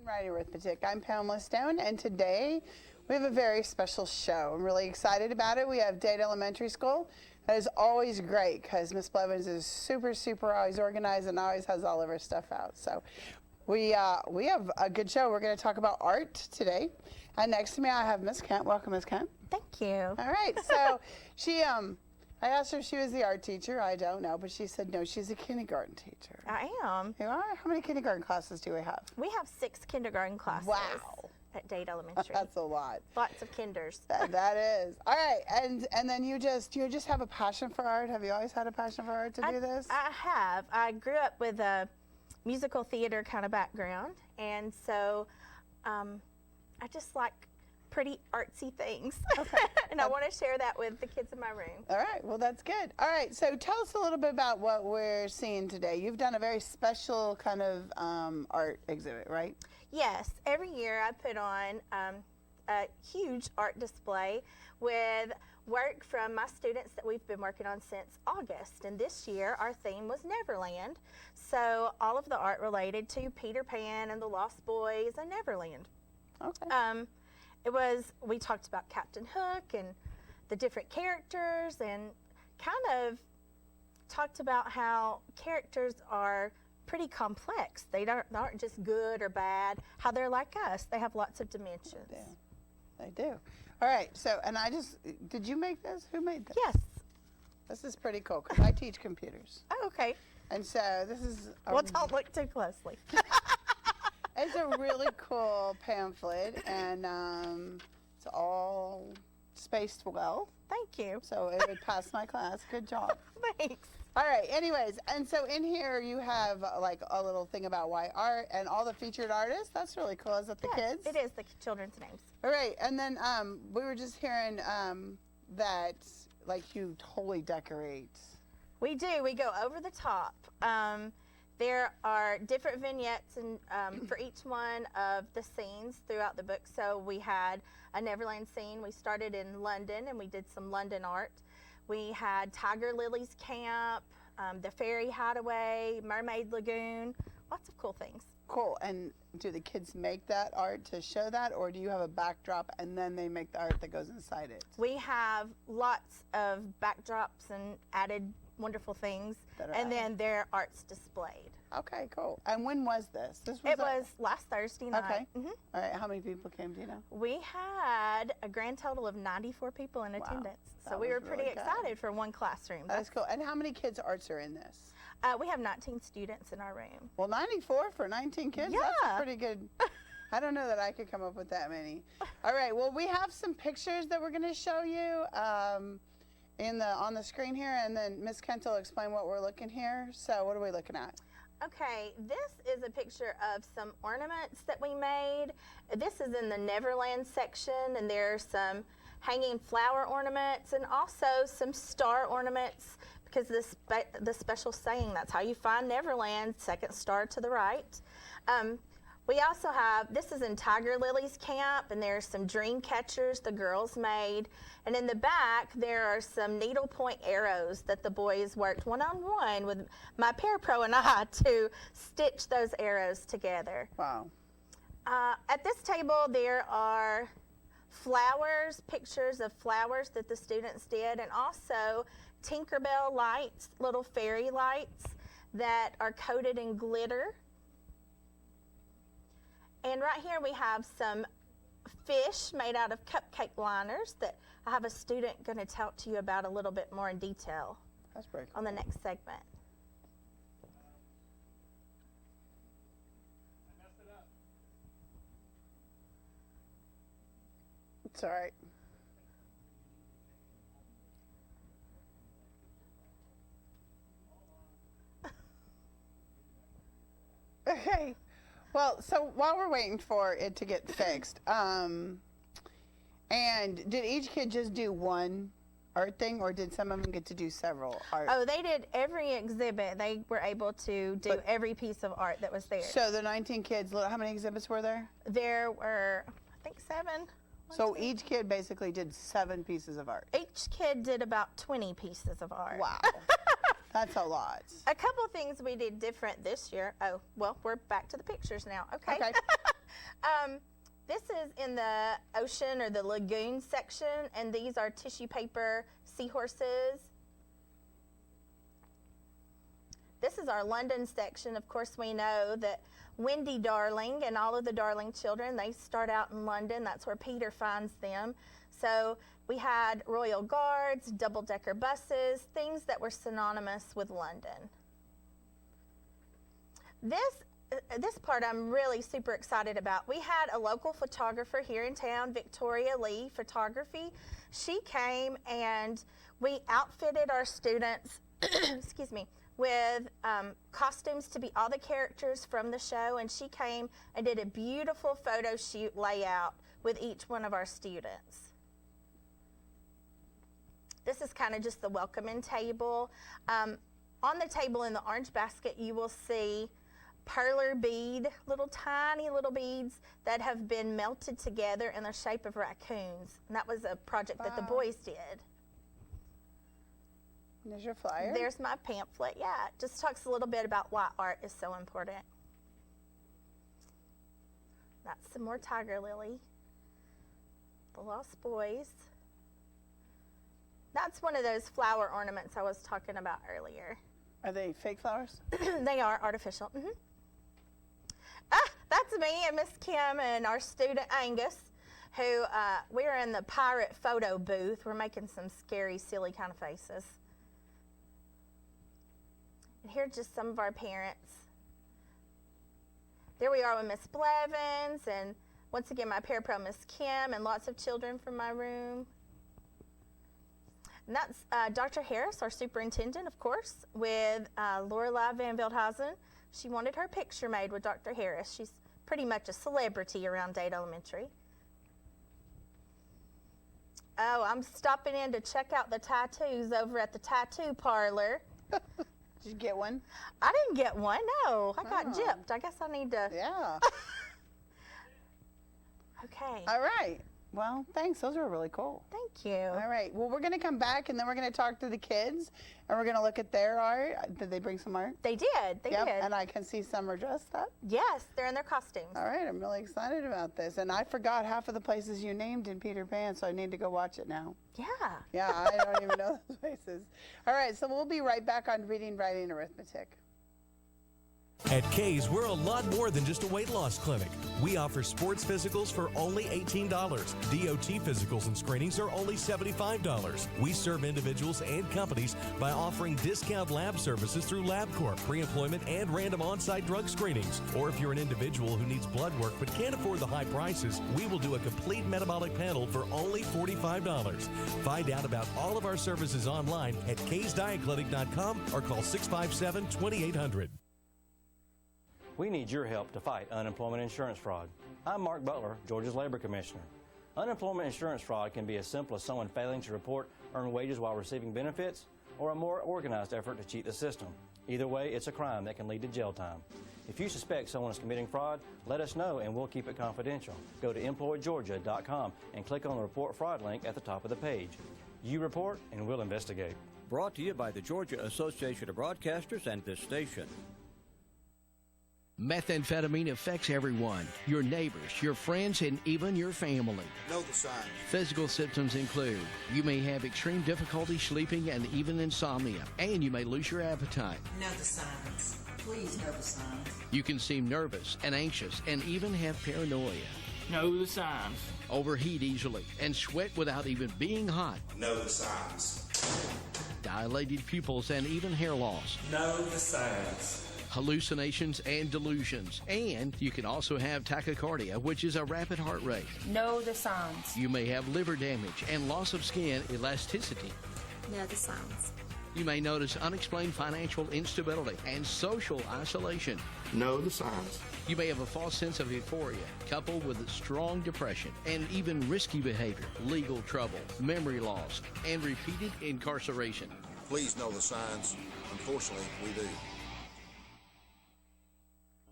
Writing Arithmetic. I'm Pamela Stone, and today we have a very special show. I'm really excited about it. We have Dade Elementary School. That is always great because Miss Blevins is super always organized and always has all of her stuff out. So we have a good show. We're going to talk about art today. And next to me I have Miss Kent. Welcome, Miss Kent. Thank you. All right. So I asked her if she was the art teacher. I don't know, but she said no, she's a kindergarten teacher. I am. You are? How many kindergarten classes do we have? We have 6 kindergarten classes. Wow. At Dade Elementary. That's a lot. Lots of kinders. That is. All right, and then you just have a passion for art? Have you always had a passion for art to do this? I have. I grew up with a musical theater kind of background, and so I just like pretty artsy things. Okay. And I want to share that with the kids in my room. All right, well that's good. All right, so tell us a little bit about what we're seeing today. You've done a very special kind of art exhibit, right? Yes, every year I put on a huge art display with work from my students that we've been working on since August. And this year our theme was Neverland. So all of the art related to Peter Pan and the Lost Boys and Neverland. Okay. We talked about Captain Hook and the different characters, and kind of talked about how characters are pretty complex. They aren't just good or bad, how they're like us. They have lots of dimensions. They do. All right, so, and did you make this? Who made this? Yes. This is pretty cool because I teach computers. Oh, okay. And so this is... Well, don't look too closely. It's a really cool pamphlet, and it's all spaced well. Thank you. So it would pass my class. Good job. Thanks. All right, anyways, and so in here you have like a little thing about why art and all the featured artists. That's really cool. Is that the kids? It is the children's names. All right, and then we were just hearing that like you totally decorate. We do. We go over the top. There are different vignettes for each one of the scenes throughout the book. So we had a Neverland scene. We started in London, and we did some London art. We had Tiger Lily's Camp, the Fairy Hideaway, Mermaid Lagoon, lots of cool things. Cool. And do the kids make that art to show that, or do you have a backdrop and then they make the art that goes inside it? We have lots of backdrops and added wonderful things, and then their art's displayed. Okay, cool. And when was this? It was last Thursday night. Okay. Mm-hmm. All right, how many people came, do you know? We had a grand total of 94 people in attendance. So we were pretty excited for one classroom. That's cool. And how many kids' arts are in this? We have 19 students in our room. Well, 94 for 19 kids? Yeah. That's pretty good. I don't know that I could come up with that many. All right, well, we have some pictures that we're going to show you on the screen here, and then Miss Kent will explain what we're looking here. So what are we looking at? Okay, this is a picture of some ornaments that we made. This is in the Neverland section, and there's some hanging flower ornaments and also some star ornaments, because the special saying, that's how you find Neverland, second star to the right. We also have, this is in Tiger Lily's Camp, and there's some dream catchers the girls made. And in the back, there are some needlepoint arrows that the boys worked one-on-one with my parapro and I to stitch those arrows together. Wow. At this table, there are flowers, pictures of flowers that the students did, and also Tinkerbell lights, little fairy lights that are coated in glitter. And right here we have some fish made out of cupcake liners that I have a student going to talk to you about a little bit more in detail. That's pretty cool. On the next segment. I messed it up. It's all right. Okay. Well, so while we're waiting for it to get fixed, and did each kid just do one art thing, or did some of them get to do several art? Oh, they did every exhibit. They were able to do every piece of art that was there. So the 19 kids, how many exhibits were there? There were, I think, 7. So each kid basically did 7 pieces of art. Each kid did about 20 pieces of art. Wow. That's a lot. A couple of things we did different this year. Oh, well, we're back to the pictures now. Okay. This is in the ocean or the lagoon section, and these are tissue paper seahorses. This is our London section. Of course, we know that Wendy Darling and all of the Darling children, they start out in London. That's where Peter finds them. So we had Royal Guards, double-decker buses, things that were synonymous with London. This part I'm really super excited about. We had a local photographer here in town, Victoria Lee Photography. She came and we outfitted our students, excuse me, with costumes to be all the characters from the show, and she came and did a beautiful photo shoot layout with each one of our students. This is kind of just the welcoming table. On the table in the orange basket, you will see perler bead, tiny little beads that have been melted together in the shape of raccoons. And that was a project that the boys did. There's your flyer. There's my pamphlet. Yeah, it just talks a little bit about why art is so important. That's some more tiger lily. The Lost Boys. That's one of those flower ornaments I was talking about earlier. Are they fake flowers? They are artificial. That's me and Miss Kim and our student Angus, who we're in the pirate photo booth. We're making some scary, silly kind of faces. And here's just some of our parents. There we are with Miss Blevins, and once again my parapro Miss Kim, and lots of children from my room. And that's Dr. Harris, our superintendent, of course, with Lorelei Van Veldhuizen. She wanted her picture made with Dr. Harris. She's pretty much a celebrity around Dade Elementary. Oh, I'm stopping in to check out the tattoos over at the tattoo parlor. Did you get one? I didn't get one, no. I got gypped. I guess I need to. Yeah. Okay. All right. Well, thanks. Those were really cool. Thank you. All right. Well, we're going to come back, and then we're going to talk to the kids, and we're going to look at their art. Did they bring some art? They did. They did. And I can see some are dressed up. Yes, they're in their costumes. All right. I'm really excited about this. And I forgot half of the places you named in Peter Pan, so I need to go watch it now. Yeah. Yeah, I don't even know those places. All right. So we'll be right back on reading, writing, arithmetic. At K's, we're a lot more than just a weight loss clinic. We offer sports physicals for only $18. DOT physicals and screenings are only $75. We serve individuals and companies by offering discount lab services through LabCorp, pre-employment, and random on-site drug screenings. Or if you're an individual who needs blood work but can't afford the high prices, we will do a complete metabolic panel for only $45. Find out about all of our services online at ksdietclinic.com or call 657-2800. We need your help to fight unemployment insurance fraud. I'm Mark Butler, Georgia's Labor Commissioner. Unemployment insurance fraud can be as simple as someone failing to report earned wages while receiving benefits, or a more organized effort to cheat the system. Either way, it's a crime that can lead to jail time. If you suspect someone is committing fraud, let us know and we'll keep it confidential. Go to employgeorgia.com and click on the Report Fraud link at the top of the page. You report and we'll investigate. Brought to you by the Georgia Association of Broadcasters and this station. Methamphetamine affects everyone, your neighbors, your friends, and even your family. Know the signs. Physical symptoms include you may have extreme difficulty sleeping and even insomnia, and you may lose your appetite. Know the signs. Please know the signs. You can seem nervous and anxious and even have paranoia. Know the signs. Overheat easily and sweat without even being hot. Know the signs. Dilated pupils and even hair loss. Know the signs. Hallucinations and delusions. And you can also have tachycardia, which is a rapid heart rate. Know the signs. You may have liver damage and loss of skin elasticity. Know the signs. You may notice unexplained financial instability and social isolation. Know the signs. You may have a false sense of euphoria, coupled with strong depression and even risky behavior, legal trouble, memory loss, and repeated incarceration. Please know the signs. Unfortunately, we do.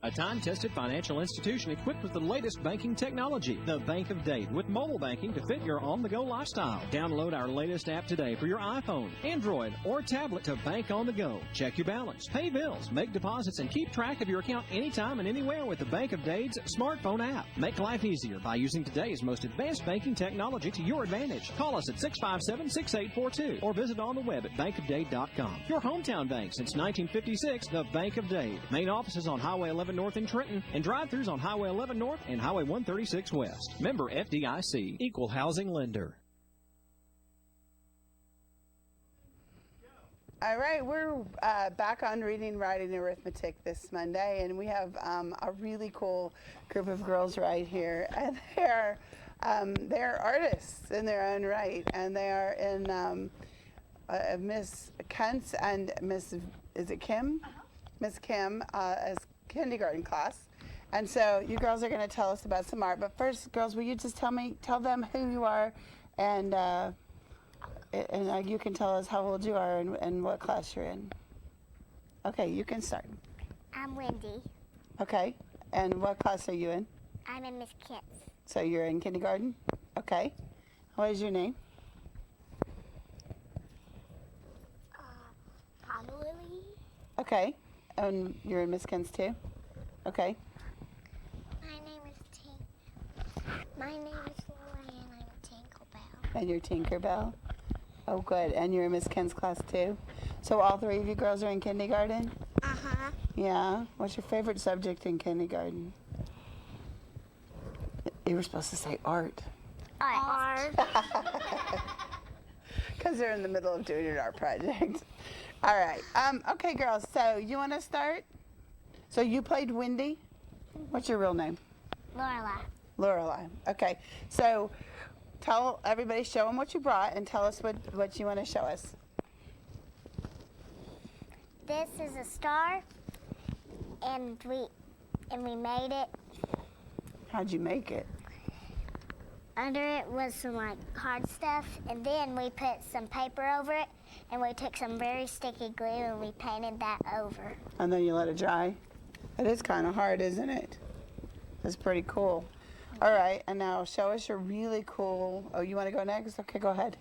A time-tested financial institution equipped with the latest banking technology, the Bank of Dade, with mobile banking to fit your on-the-go lifestyle. Download our latest app today for your iPhone, Android, or tablet to bank on the go. Check your balance, pay bills, make deposits, and keep track of your account anytime and anywhere with the Bank of Dade's smartphone app. Make life easier by using today's most advanced banking technology to your advantage. Call us at 657-6842 or visit on the web at bankofdade.com. Your hometown bank since 1956, the Bank of Dade. Main offices on Highway 11 North in Trenton, and drive-thrus on Highway 11 North and Highway 136 West. Member FDIC, Equal Housing Lender. All right, we're back on reading, writing, arithmetic this Monday, and we have a really cool group of girls right here, and they're artists in their own right, and they are in Miss Kuntz and Miss, is it Kim? Miss Kim as kindergarten class. And so you girls are going to tell us about some art. But first, girls, will you just tell them who you are, and you can tell us how old you are and what class you're in. Okay, you can start. I'm Wendy. Okay, and what class are you in? I'm in Miss Kent's. So you're in kindergarten? Okay. What is your name? Lily. Okay, and you're in Miss Kent's too? Okay. My name is Laura, and I'm Tinkerbell. And you're Tinkerbell? Oh, good. And you're in Miss Ken's class too? So all three of you girls are in kindergarten? Uh-huh. Yeah. What's your favorite subject in kindergarten? You were supposed to say art. Art. Because they're in the middle of doing an art project. All right. Okay, girls. So you want to start? So you played Wendy? What's your real name? Lorelai. Lorelai. Okay. So tell everybody, show them what you brought, and tell us what you want to show us. This is a star, and we made it. How'd you make it? Under it was some like hard stuff, and then we put some paper over it, and we took some very sticky glue and we painted that over. And then you let it dry? It is kind of hard, isn't it? It's pretty cool. All right, and now show us your really cool, oh, you want to go next? Okay, go ahead.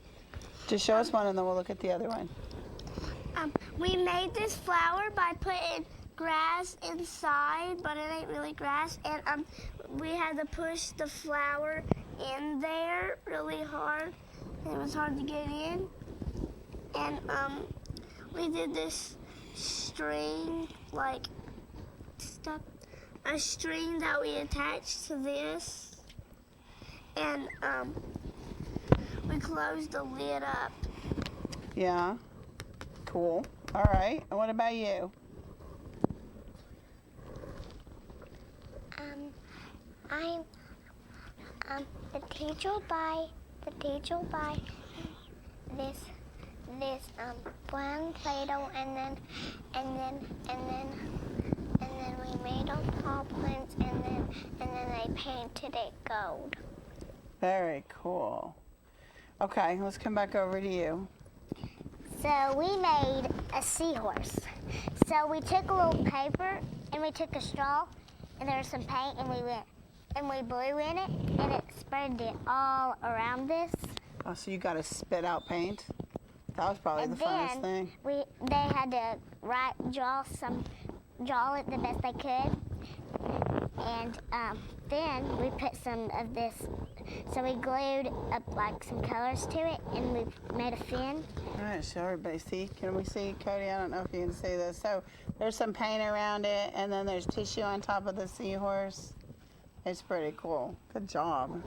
Just show us one and then we'll look at the other one. We made this flower by putting grass inside, but it ain't really grass, and we had to push the flower in there really hard, and it was hard to get in. And we did this string, like stuff, a string that we attached to this, and we closed the lid up. Yeah, cool. All right, and what about you? The teacher will buy this brown Play-Doh, and then we made a paw prints, and then they painted it gold. Very cool. Okay, let's come back over to you. So we made a seahorse. So we took a little paper and we took a straw and there was some paint and we blew in it and it spread it all around this. Oh, so you got to spit out paint? That was probably the funnest thing. They had to draw it the best they could. And then we put some of this, so we glued up like some colors to it and we made a fin. All right, show everybody. See, can we see, Cody? I don't know if you can see this. So there's some paint around it and then there's tissue on top of the seahorse. It's pretty cool. Good job.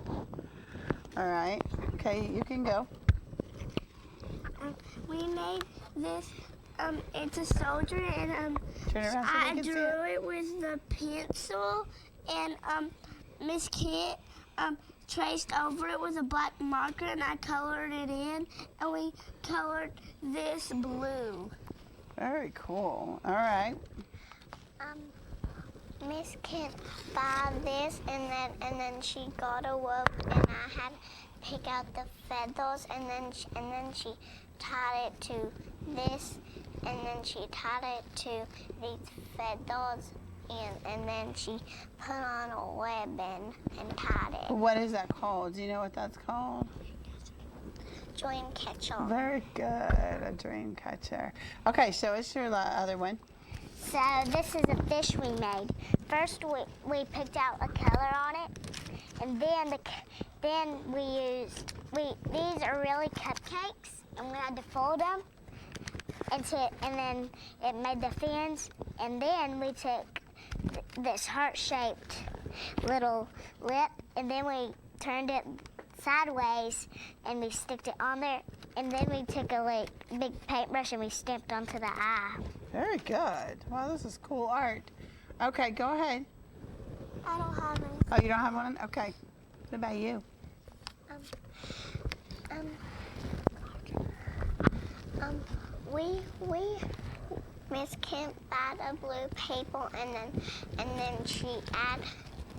All right, okay, you can go. We made this, it's a soldier, and Turn around so I they can see drew it with the pencil, and Miss Kent traced over it with a black marker, and I colored it in, and we colored this blue. Very cool. All right. Miss Kent bought this, and then she got a rope, and I had to pick out the feathers, and then she tied it to this, and then she tied it to these feathers, and then she put on a web and tied it. What is that called? Do you know what that's called? Dream catcher. Very good, a dream catcher. Okay, so what's your other one? So this is a fish we made. First we picked out a color on it, and then these are really cupcakes, and we had to fold them, and then it made the fins, and then we took this heart-shaped little lip, and then we turned it sideways and we sticked it on there, and then we took a big paintbrush and we stamped onto the eye. Very good. Wow, this is cool art. Okay, go ahead. I don't have any. Oh, you don't have one? Okay. What about you? Miss Kemp add a blue paper, and then she add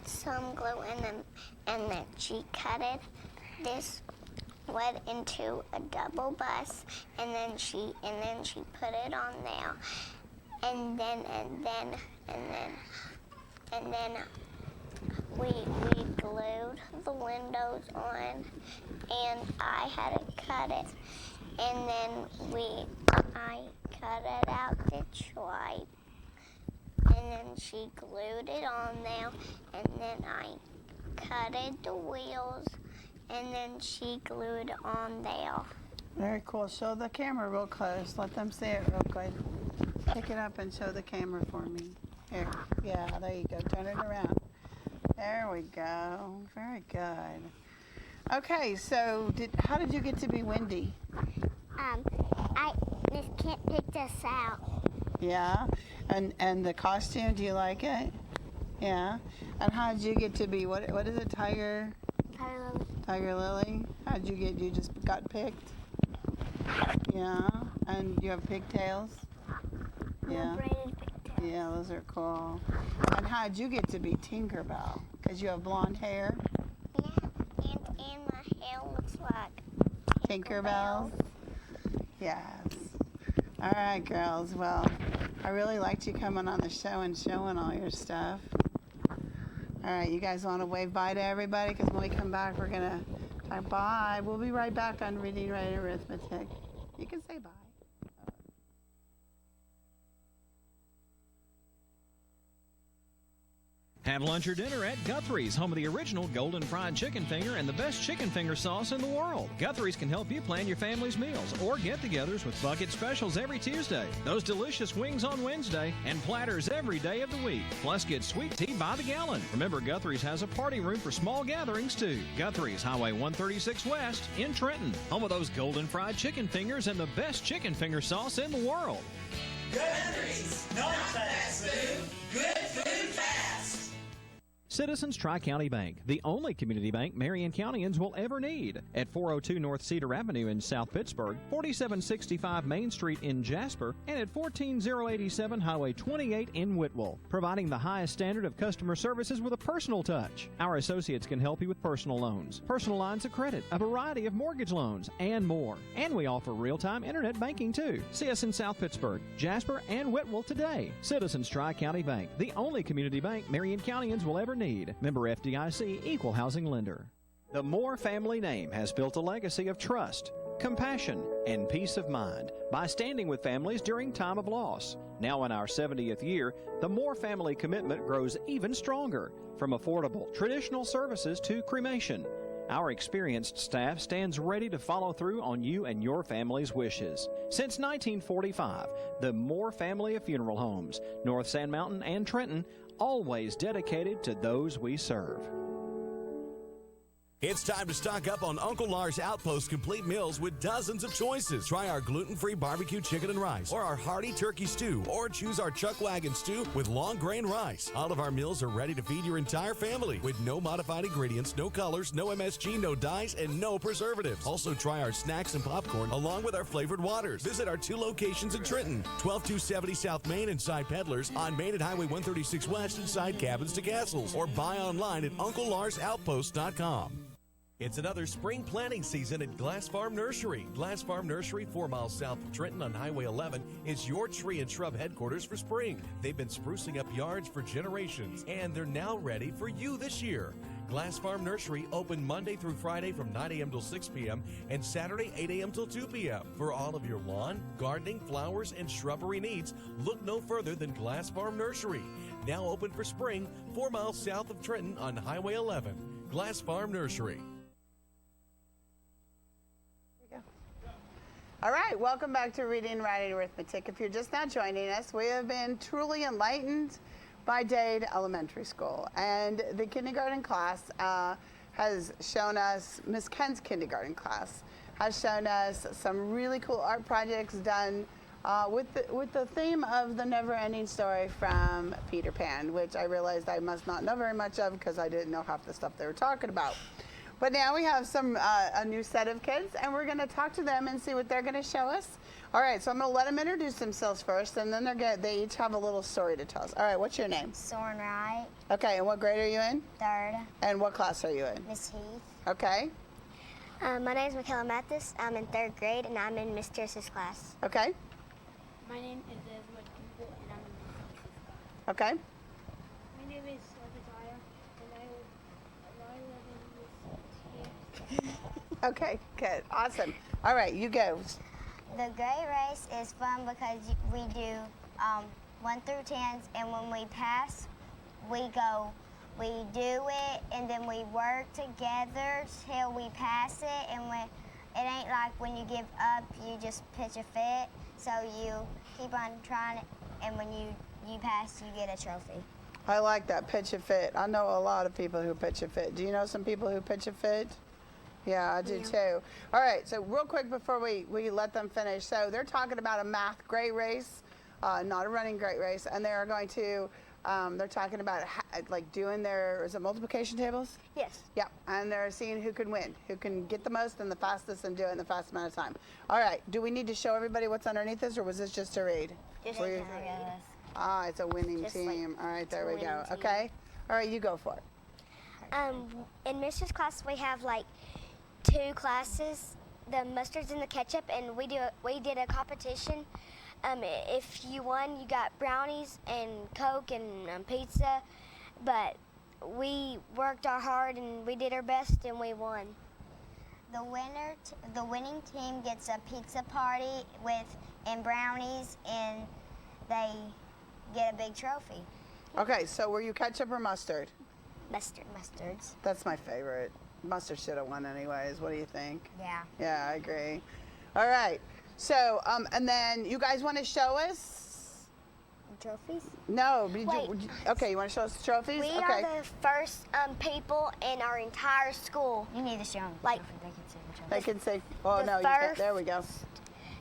some glue, and then she cut it this went into a double bus, and then she put it on there, and then we glued the windows on, and I had to cut it, and then I cut it out to try, and then she glued it on there, and then I cutted the wheels, and then she glued on there. Very cool. Show the camera real close. Let them see it real good. Pick it up and show the camera for me. Here. Yeah, there you go. Turn it around. There we go. Very good. Okay, so how did you get to be Wendy? Miss Kent picked us out. Yeah? And the costume, do you like it? Yeah? And how did you get to be, what is it, Tiger? Tiger Lily. Tiger Lily? How did you get, you just got picked? Yeah? And you have pigtails? Yeah? Braided pigtails. Yeah, those are cool. And how did you get to be Tinkerbell? Because you have blonde hair? Yeah, and my hair looks like Tinkerbell's? Yes. All right, girls. Well, I really liked you coming on the show and showing all your stuff. All right, you guys want to wave bye to everybody? Because when we come back, we're going to talk bye. We'll be right back on Reading, Writing, Arithmetic. You can say bye. Have lunch or dinner at Guthries, home of the original golden fried chicken finger and the best chicken finger sauce in the world. Guthries can help you plan your family's meals or get-togethers with bucket specials every Tuesday, those delicious wings on Wednesday, and platters every day of the week. Plus, get sweet tea by the gallon. Remember, Guthries has a party room for small gatherings, too. Guthries, Highway 136 West in Trenton, home of those golden fried chicken fingers and the best chicken finger sauce in the world. Guthries, not fast food, good food fast. Citizens TriCounty Bank, the only community bank Marion Countyans will ever need. At 402 North Cedar Avenue in South Pittsburgh, 4765 Main Street in Jasper, and at 14087 Highway 28 in Whitwell. Providing the highest standard of customer services with a personal touch. Our associates can help you with personal loans, personal lines of credit, a variety of mortgage loans, and more. And we offer real-time internet banking too. See us in South Pittsburgh, Jasper, and Whitwell today. Citizens TriCounty Bank, the only community bank Marion Countyans will ever need. Member FDIC, Equal Housing Lender. The Moore family name has built a legacy of trust, compassion, and peace of mind by standing with families during time of loss. Now in our 70th year, the Moore family commitment grows even stronger, from affordable, traditional services to cremation. Our experienced staff stands ready to follow through on you and your family's wishes. Since 1945, the Moore family of funeral homes, North Sand Mountain and Trenton, always dedicated to those we serve. It's time to stock up on Uncle Lars Outpost complete meals with dozens of choices. Try our gluten-free barbecue chicken and rice, or our hearty turkey stew, or choose our chuck wagon stew with long grain rice. All of our meals are ready to feed your entire family with no modified ingredients, no colors, no MSG, no dyes, and no preservatives. Also try our snacks and popcorn along with our flavored waters. Visit our 2 locations in Trenton, 12270 South Main inside Peddlers, on Main at Highway 136 West inside Cabins to Castles, or buy online at UncleLarsOutpost.com. It's another spring planting season at Glass Farm Nursery. Glass Farm Nursery, 4 miles south of Trenton on Highway 11, is your tree and shrub headquarters for spring. They've been sprucing up yards for generations, and they're now ready for you this year. Glass Farm Nursery open Monday through Friday from 9 a.m. till 6 p.m. and Saturday 8 a.m. till 2 p.m. For all of your lawn, gardening, flowers, and shrubbery needs, look no further than Glass Farm Nursery. Now open for spring, 4 miles south of Trenton on Highway 11. Glass Farm Nursery. All right, welcome back to Reading, Writing, Arithmetic. If you're just now joining us, we have been truly enlightened by Dade Elementary School. And the kindergarten class has shown us, Miss Ken's kindergarten class, has shown us some really cool art projects done with the theme of the never-ending story from Peter Pan, which I realized I must not know very much of because I didn't know half the stuff they were talking about. But now we have a new set of kids, and we're going to talk to them and see what they're going to show us. All right, so I'm going to let them introduce themselves first, and then they each have a little story to tell us. All right, what's your name? Soren Wright. Okay, and what grade are you in? 3rd. And what class are you in? Miss Heath. Okay. My name is Michaela Mathis. I'm in 3rd grade, and I'm in Miss Tierce's class. Okay. My name is Desmond Kimball, and I'm in Miss Tierce's class. Okay. My name is Obadiah, and I live in Miss Tierce. Okay, good. Awesome. All right, you go. The grade race is fun because we do 1 through 10s, and when we pass, we do it, and then we work together till we pass it, and when it ain't like when you give up, you just pitch a fit, so you keep on trying it, and when you pass, you get a trophy. I like that, pitch a fit. I know a lot of people who pitch a fit. Do you know some people who pitch a fit? Yeah, I do too. All right, so real quick before we let them finish. So they're talking about a math grade race, not a running grade race, and they're going to, they're talking about like doing is it multiplication tables? Yes. Yeah, and they're seeing who can win, who can get the most and the fastest and do it in the fastest amount of time. All right, do we need to show everybody what's underneath this, or was this just to read? Just to read. Ah, it's a winning team. All right, there we go. Okay. All right, you go for it. In Mrs. class, we have like 2 classes, the mustards and the ketchup, and we did a competition. If you won, you got brownies and Coke and pizza, but we worked hard and we did our best and we won. The winning team gets a pizza party and brownies, and they get a big trophy. Okay, so were you ketchup or mustard? Mustards. That's my favorite. Mustard should have won anyways. What do you think? Yeah. Yeah, I agree. All right. So, and then you guys want to show us? Trophies? No. Wait. Okay, you want to show us the trophies? We are the first people in our entire school. You need to show them. Like, they can say, oh, no, you can't. There we go.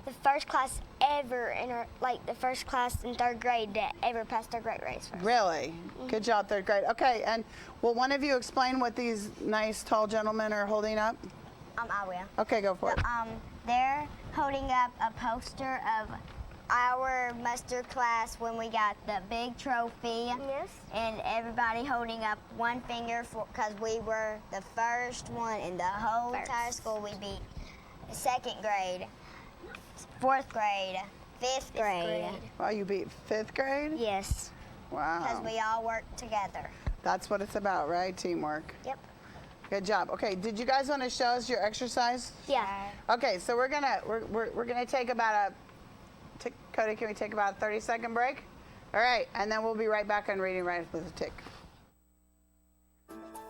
The first class ever the first class in 3rd grade that ever passed their grade race first. Really? Good job, 3rd grade. Okay, and will one of you explain what these nice tall gentlemen are holding up? I will. Okay, go for it. They're holding up a poster of our mustard class when we got the big trophy. Yes. And everybody holding up one finger because we were the first one in the whole entire school. We beat 2nd grade, 4th grade, 5th grade. Wow, you beat 5th grade? Yes. Wow. Because we all worked together. That's what it's about, right? Teamwork. Yep. Good job. Okay, did you guys want to show us your exercise? Yeah. Okay, so we're gonna take about Cody, can we take about a 30-second break? All right, and then we'll be right back on Reading Right with a Tick.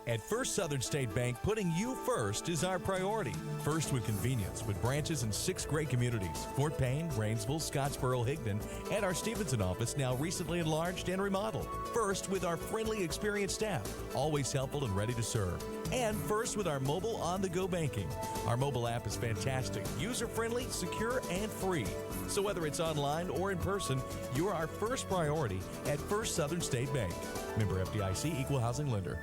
At First Southern State Bank, putting you first is our priority. First with convenience, with branches in 6 great communities: Fort Payne, Rainsville, Scottsboro, Higdon, and our Stevenson office now recently enlarged and remodeled. First with our friendly, experienced staff, always helpful and ready to serve. And first with our mobile on-the-go banking. Our mobile app is fantastic, user-friendly, secure, and free. So whether it's online or in person, you are our first priority at First Southern State Bank. Member FDIC, Equal Housing Lender.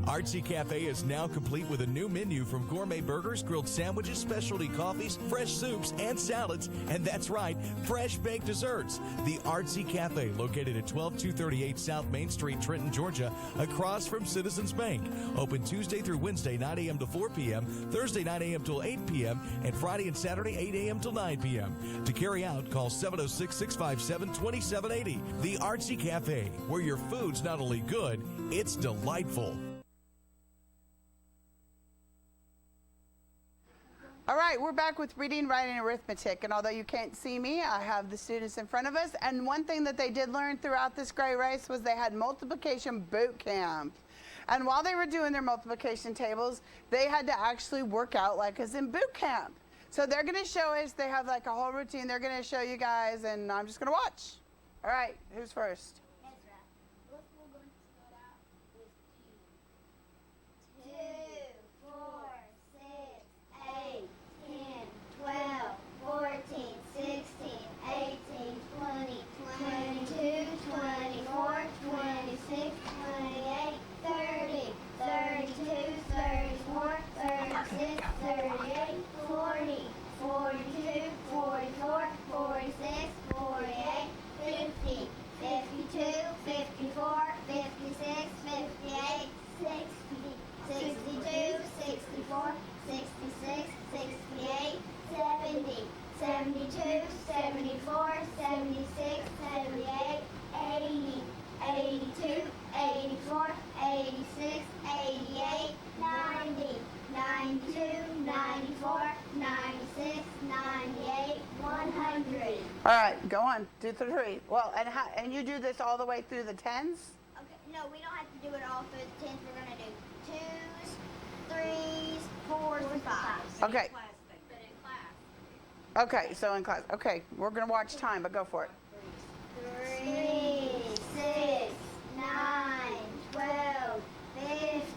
Artsy Cafe is now complete with a new menu from gourmet burgers, grilled sandwiches, specialty coffees, fresh soups, and salads. And that's right, fresh baked desserts. The Artsy Cafe, located at 12238 South Main Street, Trenton, Georgia, across from Citizens Bank. Open Tuesday through Wednesday, 9 a.m. to 4 p.m., Thursday, 9 a.m. till 8 p.m., and Friday and Saturday, 8 a.m. till 9 p.m. To carry out, call 706-657-2780. The Artsy Cafe, where your food's not only good, it's delightful. All right, we're back with reading, writing, and arithmetic. And although you can't see me, I have the students in front of us. And one thing that they did learn throughout this great race was they had multiplication boot camp. And while they were doing their multiplication tables, they had to actually work out like as in boot camp. So they're going to show us, they have like a whole routine. They're going to show you guys, and I'm just going to watch. All right, who's first? All right, go on. Do the three. Well, and you do this all the way through the tens? Okay, no, we don't have to do it all through the tens. We're going to do twos, threes, fours, and fives. Okay. Okay, so in class. Okay, we're going to watch time, but go for it. 3, 6, 9, 12,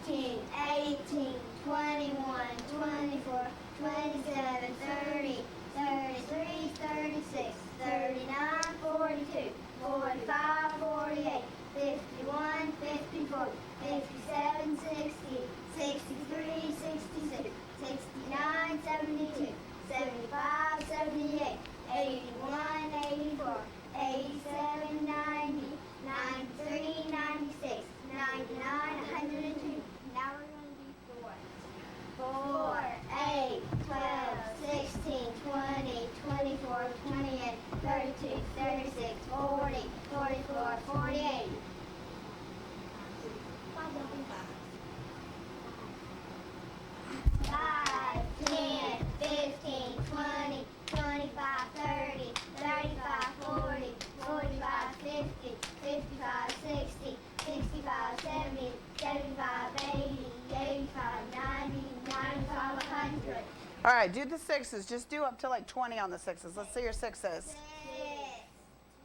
15, 18, 21, 24, 27, 30, 33, 36, 39, 42, 45, 48, 51, 54, 57, 60, 63, 66, 69, 72, 75, 78, 81, 84, 87, 90, 93, 96, 99, 102. Now we're going to do fours. 4, 8, 12, 16, 20, 24, 28, 32, 36, 40, 44, 48. 5, 10, 15, 20, 25, 30, 35, 40, 45, 50, 55, 60, 65, 70, 75, 80, 85, 90, 95, 100. All right, do the sixes. Just do up to like 20 on the sixes. Let's see your sixes. 6,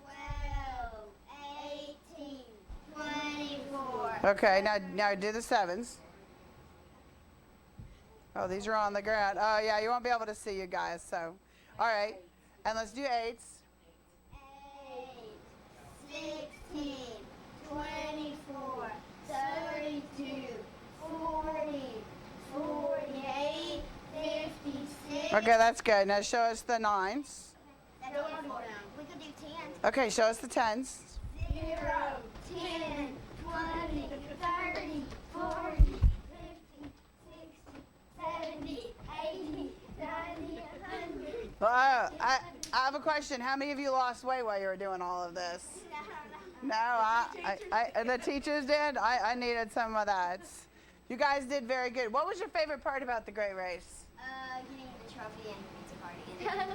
12, 18, 24. Okay, now do the sevens. Oh, these are on the ground. Oh, yeah, you won't be able to see you guys. So, all right. And let's do eights. 8, 16, 24, 32, 40, 48, 56. Okay, that's good. Now show us the nines. We could do 10. Okay, show us the tens. 0, 10, 20, 30, 40, 50, 60, 70, 80, 90, 100. I have a question. How many of you lost weight while you were doing all of this? No, the teachers did. I needed some of that. You guys did very good. What was your favorite part about the great race? Getting the trophy and pizza party.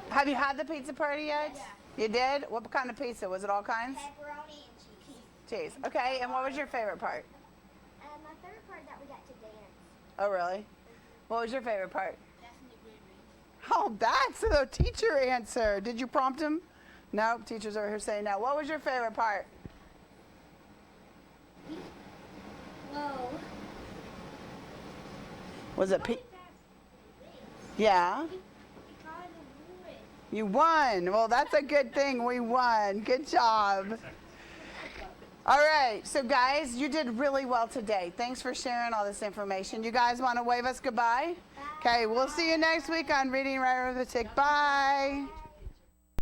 Have you had the pizza party yet? Yeah. You did? What kind of pizza? Was it all kinds? Pepperoni and cheese. Cheese. Okay, and what was your favorite part? My favorite part that we got to dance. Oh, really? What was your favorite part? Oh, that's the teacher answer. Did you prompt him? No, teachers are here saying no. What was your favorite part? Whoa. Was it Yeah. You won. Well, that's a good thing. We won. Good job. All right, so guys, you did really well today. Thanks for sharing all this information. You guys want to wave us goodbye? Okay, we'll see you next week on Reading Arithmetic. Bye.